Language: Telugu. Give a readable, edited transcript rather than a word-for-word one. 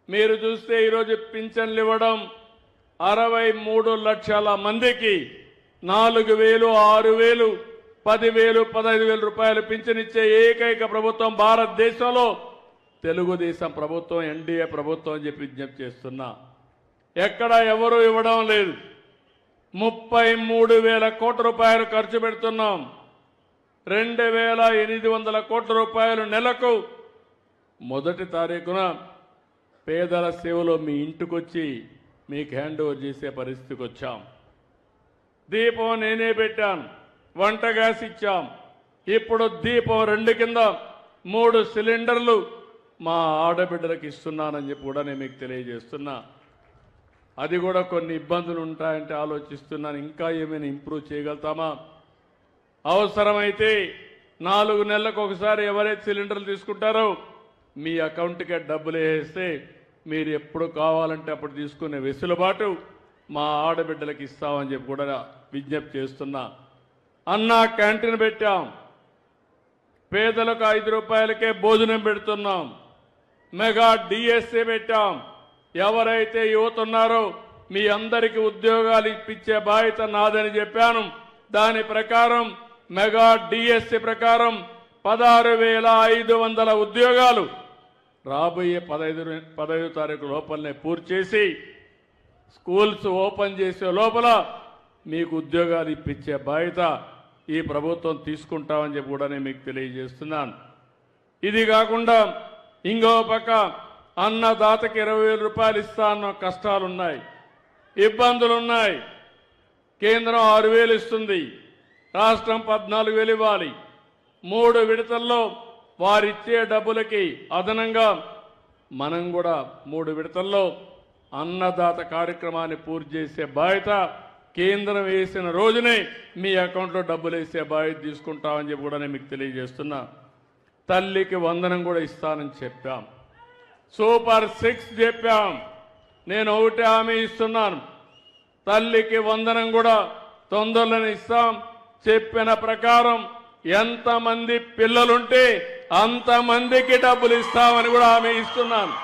మీరు చూస్తే ఈరోజు పింఛన్లు ఇవ్వడం 63 లక్షల మందికి 4,000, 6,000, 10,000, 15,000 రూపాయలు పింఛనిచ్చే ఏకైక ప్రభుత్వం భారతదేశంలో తెలుగుదేశం ప్రభుత్వం, ఎన్డీఏ ప్రభుత్వం అని చెప్పి విజ్ఞప్తి చేస్తున్నా. ఎక్కడ ఎవరు ఇవ్వడం లేదు. 33,000 కోట్ల రూపాయలు ఖర్చు పెడుతున్నాం. 2,800 కోట్ల రూపాయలు నెలకు మొదటి తారీఖున పేదల సేవలో మీ ఇంటికొచ్చి మీకు హ్యాండ్ ఓవర్ చేసే పరిస్థితికి వచ్చాం. దీపం నేనే పెట్టాను, వంట గ్యాస్ ఇచ్చాం. ఇప్పుడు దీపం 2 కింద 3 సిలిండర్లు మా ఆడబిడ్డలకు ఇస్తున్నానని చెప్పి కూడా నేను మీకు తెలియజేస్తున్నా. అది కూడా కొన్ని ఇబ్బందులు ఉంటాయంటే ఆలోచిస్తున్నాను, ఇంకా ఏమైనా ఇంప్రూవ్ చేయగలుగుతామా? అవసరమైతే 4 నెలలకు ఒకసారి ఎవరైతే సిలిండర్లు తీసుకుంటారో మీ అకౌంట్కే డబ్బులు వేస్తే మీరు ఎప్పుడు కావాలంటే అప్పుడు తీసుకునే వెసులుబాటు మా ఆడబిడ్డలకు ఇస్తామని చెప్పి కూడా విజ్ఞప్తి చేస్తున్నా. అన్నా క్యాంటీన్ పెట్టాం, పేదలకు 5 రూపాయలకే భోజనం పెడుతున్నాం. మెగా డిఎస్ఏ పెట్టాం. ఎవరైతే యువత ఉన్నారో మీ అందరికీ ఉద్యోగాలు ఇప్పించే బాధ్యత నాదని చెప్పాను. దాని ప్రకారం మెగా డిఎస్సి ప్రకారం 16,500 ఉద్యోగాలు రాబోయే 15 తారీఖు లోపలనే పూర్తి చేసి స్కూల్స్ ఓపెన్ చేసే లోపల మీకు ఉద్యోగాలు ఇప్పించే బాధ్యత ఈ ప్రభుత్వం తీసుకుంటామని చెప్పి కూడా నేను మీకు తెలియజేస్తున్నాను. ఇది కాకుండా ఇంకో పక్క అన్నదాతకి 20,000 రూపాయలు ఇస్తా అన్న కష్టాలున్నాయి, ఇబ్బందులున్నాయి. కేంద్రం 6,000 ఇస్తుంది, రాష్ట్రం 14,000 ఇవ్వాలి. 3 విడతల్లో వారిచ్చే డబ్బులకి అదనంగా మనం కూడా 3 విడతల్లో అన్నదాత కార్యక్రమాన్ని పూర్తి చేసే బాధ్యత కేంద్రం వేసిన రోజునే మీ అకౌంట్లో డబ్బులు వేసే బాధ్యత తీసుకుంటామని చెప్పి కూడా నేను మీకు తెలియజేస్తున్నా. తల్లికి వందనం కూడా ఇస్తానని చెప్పాం. సూపర్ 6 చెప్పాం. నేను ఒకటి హామీ ఇస్తున్నాను, తల్లికి వందనం కూడా తొందరలోనే ఇస్తాం. చెప్పిన ప్రకారం ఎంతమంది పిల్లలుంటే అంతమందికి డబ్బులు ఇస్తామని కూడా హామీ ఇస్తున్నాను.